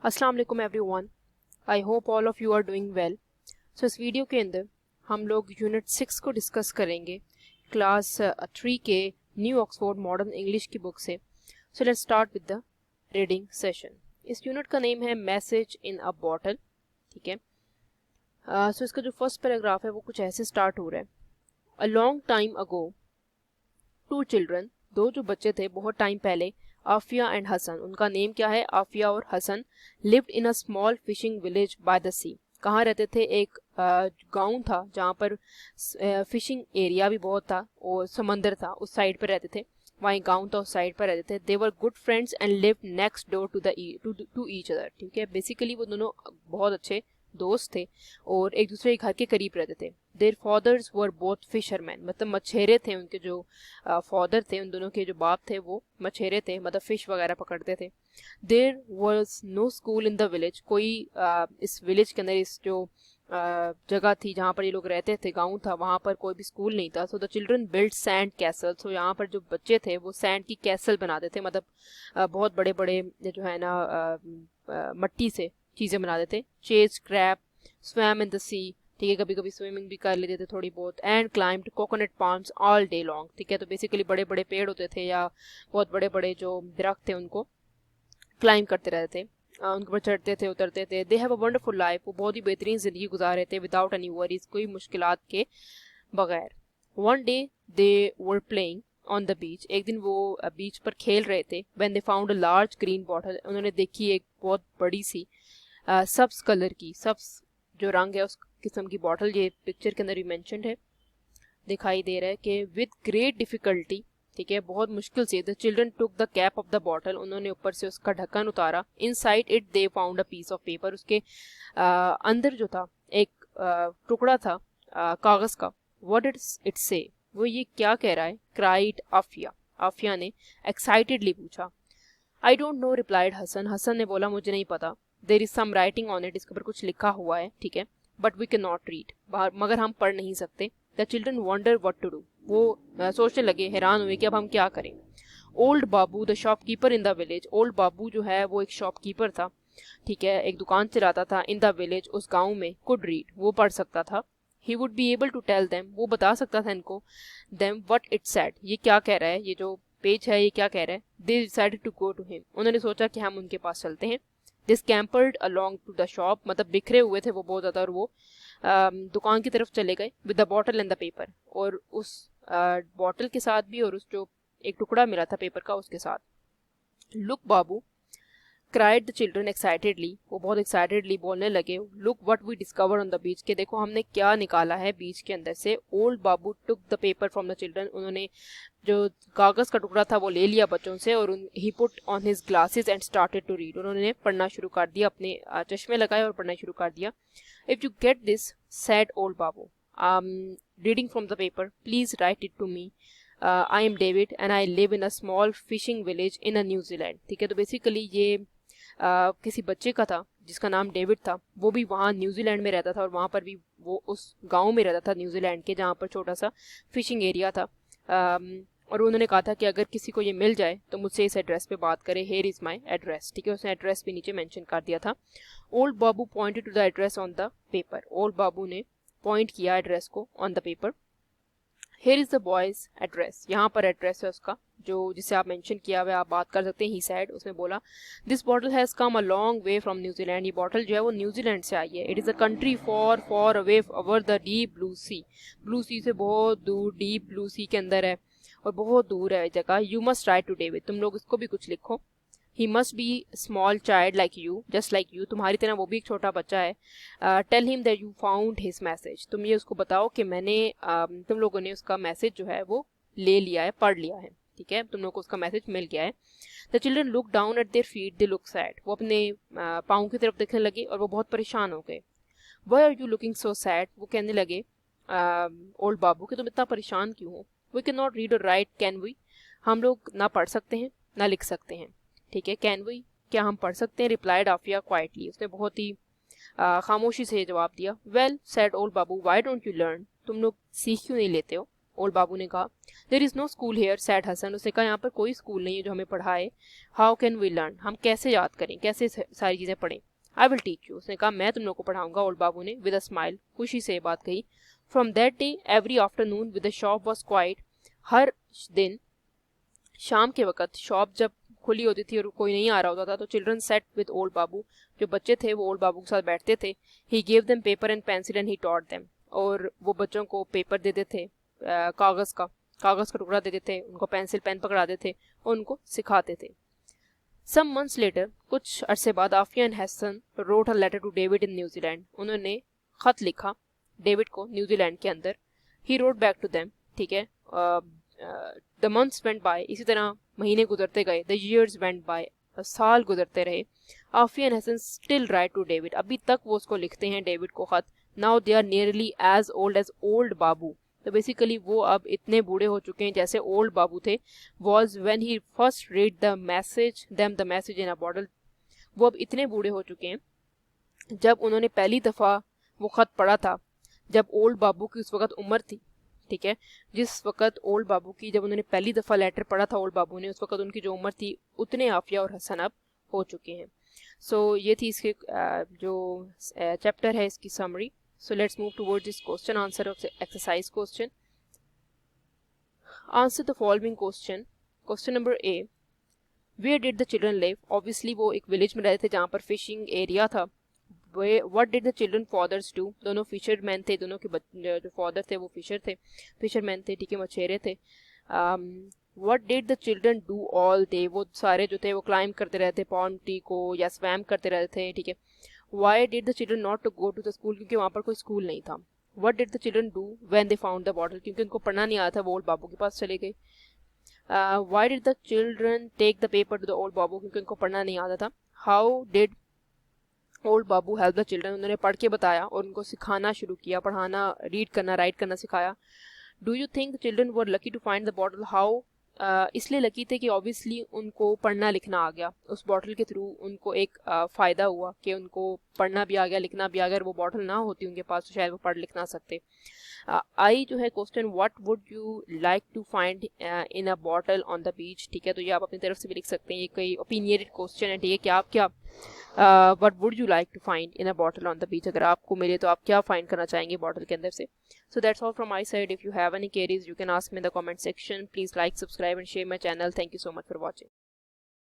अस्सलाम वालेकुम everyone. I hope all of you are doing well. So इस video के अंदर हम लोग यूनिट 6 को डिस्कस करेंगे क्लास 3 के न्यू ऑक्सफोर्ड मॉडर्न इंग्लिश की बुक से। So let's start with the reading session. इस यूनिट का नेम है मैसेज इन अ बॉटल। ठीक है। सो इसका जो फर्स्ट पैराग्राफ है वो कुछ ऐसे स्टार्ट हो रहा है। A long time ago two children, दो जो बच्चे थे बहुत टाइम पहले, आफिया एंड हसन, उनका नेम क्या है, आफिया और Hasan, lived in a small fishing village by the sea. कहाँ रहते थे, एक गांव था जहाँ पर फिशिंग एरिया भी बहुत था और समंदर था, उस साइड पर रहते थे। वहीं गांव था, उस साइड पर रहते थे। They were good friends and lived next door to each other. ठीक है, बेसिकली वो दोनों बहुत अच्छे दोस्त थे और एक दूसरे के घर के करीब रहते थे। Their fathers were both fisherman, मतलब मछेरे थे। उनके जो फादर थे, उन दोनों के जो बाप थे वो मछेरे थे, मतलब फिश वगैरह पकड़ते थे। There was no school in the village, कोई इस विलेज के अंदर, इस जो जगह थी जहाँ पर ये लोग रहते थे, गांव था, वहाँ पर कोई भी स्कूल नहीं था। So the children build sand castle, so यहाँ पर जो बच्चे थे वो सैंड की कैसल बनाते थे, मतलब बहुत बड़े बड़े जो है ना मट्टी से चीज़ें बनाते थे। Chased crabs, swam in the sea, ठीक है, कभी कभी स्विमिंग भी कर लेते थे थोड़ी बहुत। And climbed coconut palms all day long, ठीक है, तो बेसिकली बड़े बड़े पेड़ होते थे या बहुत बड़े बड़े जो दरख्त थे उनको क्लाइम करते रहते थे, उनके ऊपर चढ़ते थे उतरते थे। They have a wonderful life, वो बहुत ही बेहतरीन जिंदगी गुजार रहे थे, विदाउट एनी वरीज, कोई मुश्किलात के बगैर। One day they were playing on the बीच, एक दिन वो बीच पर खेल रहे थे। When they found a large green bottle, उन्होंने देखी एक बहुत बड़ी सी सब्स कलर की, सब्स जो रंग है उस किस्म की बॉटल, ये पिक्चर के अंदर भी मेंशन्ड है, दिखाई दे रहा है कि विद ग्रेट डिफिकल्टी, ठीक है, बहुत मुश्किल से, the children took the cap of the bottle, उन्होंने ऊपर से उसका ढक्कन उतारा। Inside it they found a piece of paper, उसके अंदर जो था एक टुकड़ा था कागज का। व्हाट इट से, वो ये क्या कह रहा है। क्राइड आफिया, आफिया ने एक्साइटेडली पूछा। I don't know, replied Hasan, Hasan ने बोला मुझे नहीं पता। There is some writing on it, इसके ऊपर कुछ लिखा हुआ है, ठीक है, but we can not read, मगर हम पढ़ नहीं सकते। The children wonder what to do, वो सोचने लगे, हैरान हुए कि अब हम क्या करें। Old Babu the shopkeeper in the village, old Babu जो है वो एक शॉपकीपर था, ठीक है, एक दुकान चलाता था। इन द विलेज, उस गाँव में, कुड रीड, वो पढ़ सकता था। He would be able to tell them, वो बता सकता था इनको, देम व्हाट इट सेड, ये क्या कह रहा है, ये जो पेज है ये क्या कह रहा है। They decided to go to him, उन्होंने सोचा कि हम उनके पास चलते हैं। They scampered along to the shop, मतलब बिखरे हुए थे वो बहुत ज़्यादा, और वो दुकान की तरफ चले गए। With the bottle and the paper, और उस बॉटल के साथ भी और उस जो एक टुकड़ा मिला था पेपर का उसके साथ। Look Babu, cried the children excitedly, वो बहुत एक्साइटेडली बोलने लगे। Look what we discover on the beach, के देखो हमने क्या निकाला है बीच के अंदर से। Old Babu took the paper from the children, उन्होंने जो कागज का टुकड़ा था वो ले लिया बच्चों से, और he put on his glasses and started to read, उन्होंने पढ़ना शुरू कर दिया, अपने चश्मे लगाए और पढ़ना शुरू कर दिया। If you get this, said old Babu, reading from the paper, please write it to me. I am David and I live in a small fishing village in a New Zealand, ठीक है, तो बेसिकली ये किसी बच्चे का था जिसका नाम डेविड था, वो भी वहाँ न्यूजीलैंड में रहता था, और वहाँ पर भी वो उस गांव में रहता था न्यूजीलैंड के, जहाँ पर छोटा सा फिशिंग एरिया था। और उन्होंने कहा था कि अगर किसी को ये मिल जाए तो मुझसे इस एड्रेस पे बात करे, हेयर इज़ माई एड्रेस, ठीक है, उसने एड्रेस भी नीचे मेंशन कर दिया था। Old Babu pointed to the address on the paper, old Babu ने पॉइंट किया एड्रेस को on the paper. Here is the boy's address, यहाँ पर एड्रेस है उसका जो जिसे आप मेंशन किया हुआ, आप बात कर सकते हैं। ही सैड, उसने बोला, this bottle has come a long way from New Zealand, ये बॉटल जो है वो न्यूजीलैंड से आई है। It is a country for for away over the deep blue C, blue सी से बहुत दूर, डीप ब्लू सी के अंदर है और बहुत दूर है जगह। You must write to David, तुम लोग इसको भी कुछ लिखो। He must be small child like you, just like you, तुम्हारी तरह वो भी एक छोटा बच्चा है। Tell him that you found his message, तुम ये उसको बताओ कि मैंने तुम लोगों ने उसका मैसेज जो है वो ले लिया है, पढ़ लिया है, ठीक है, तुम लोग को उसका मैसेज मिल गया है। The children look down eight their feet, they look sad, वो अपने पाँव की तरफ देखने लगे और वो बहुत परेशान हो गए। Why are you looking so sad, वो कहने लगे ओल्ड बाबू कि तुम इतना परेशान क्यों हो। वी कैन नॉट रीड और राइट, कैन वी, हम लोग ना पढ़ सकते हैं ना लिख सकते हैं, ठीक है, कैन वी, क्या हम पढ़ सकते हैं। रिप्लाइड आफिया क्वाइटली, उसने बहुत ही खामोशी से जवाब दिया। Well sad old Babu, why don't you learn, तुम लोग सीख क्यों नहीं लेते हो। ओल्ड बाबू ने कहा। There is no school here, said Hasan. उसने कहा यहाँ पर कोई स्कूल नहीं है जो हमें पढ़ाए। हाउ कैन वी लर्न, हम कैसे याद करें, कैसे सारी चीज़ें पढ़ें। आई विल टीच यू, उसने कहा मैं तुम लोग को पढ़ाऊंगा, ओल्ड बाबू ने विद अ स्माइल, खुशी से ये बात कही। From that day every afternoon with the shop was quiet, हर दिन शाम के वक्त शॉप जब खुली होती थी और कोई नहीं आ रहा होता था तो children set with old Babu, जो बच्चे थे वो ओल्ड बाबू के साथ बैठते थे। He gave them paper and pencil and he taught them, और वो बच्चों को पेपर देते थे, कागज़ का टुकड़ा देते थे, उनको पेंसिल पेन पकड़ाते थे और उनको सिखाते थे। सम मंथ्स लेटर, कुछ अरसे बाद, Afiya and Hasan wrote a letter to David in New Zealand, उन्होंने खत लिखा डेविड को न्यूजीलैंड के अंदर। He wrote back to them, ठीक है। द मंथ्स वेंट बाय, इसी तरह महीने गुजरते गए। द ईयर्स वेंट बाय, साल गुजरते रहे। Afia and Hasan still write to David, अभी तक वो उसको लिखते हैं डेविड को खत। Now they are nearly as old Babu, तो बेसिकली वो अब इतने बूढ़े हो चुके हैं जैसे ओल्ड बाबू थे। Was when he first read the message in a bottle, वो अब इतने बूढ़े हो चुके हैं जब उन्होंने पहली दफ़ा वो ख़त पढ़ा था, जब ओल्ड बाबू की उस वक़्त उम्र थी, ठीक है। जिस वक़्त ओल्ड बाबू की, जब उन्होंने पहली दफ़ा लेटर पढ़ा था ओल्ड बाबू ने, उस वक़्त उनकी जो उम्र थी उतने आफिया और हसन अब हो चुके हैं। सो ये थी इसके जो चैप्टर है इसकी summary. So let's move towards this question answer of the exercise question. Answer the following question. Question number A. Where did the children live? Obviously वो एक विलेज में रहते थे जहाँ पर फिशिंग एरिया था। What did the children fathers do? दोनों fisherman थे, दोनों के जो फादर थे वो फिशरमैन थे, ठीक है, मछेरे थे। What did the children do all day? वो सारे जो थे वो क्लाइंब करते रहते पॉन्ड ट्री को या स्वैम करते रहते थे, ठीक है। Why did the children not to go to the school? क्योंकि वहाँ पर कोई स्कूल नहीं था। What did the children do when they found the bottle? क्योंकि उनको पढ़ना नहीं आता था, वो ओल्ड बाबू के पास चले गए। Why did the children take the paper to the old बाबू? क्योंकि उनको पढ़ना नहीं आता था। How did old Babu help the children? उन्होंने पढ़ के बताया और उनको सिखाना शुरू किया, पढ़ाना, रीड करना, राइट करना सिखाया। Do you think the children were lucky to find the bottle? How, इसलिए लकी थे कि ऑब्वियसली उनको पढ़ना लिखना आ गया, उस बॉटल के थ्रू उनको एक फ़ायदा हुआ कि उनको पढ़ना भी आ गया, लिखना भी आ गया। अगर वो बॉटल ना होती उनके पास तो शायद वो पढ़ लिख ना सकते। आई जो है question, what would you like to find in a bottle on the beach, ठीक है। तो ये आप अपनी तरफ से भी लिख सकते हैं, ये कोई ओपिनियटेड क्वेश्चन है, ठीक है, कि आप क्या what would you like to find in a bottle on the beach, अगर आपको मिले तो आप क्या फाइंड करना चाहेंगे बॉटल के अंदर से। So that's all from my side. If you have any queries, you can ask me in the comment section. Please like, subscribe and share my channel. Thank you so much for watching.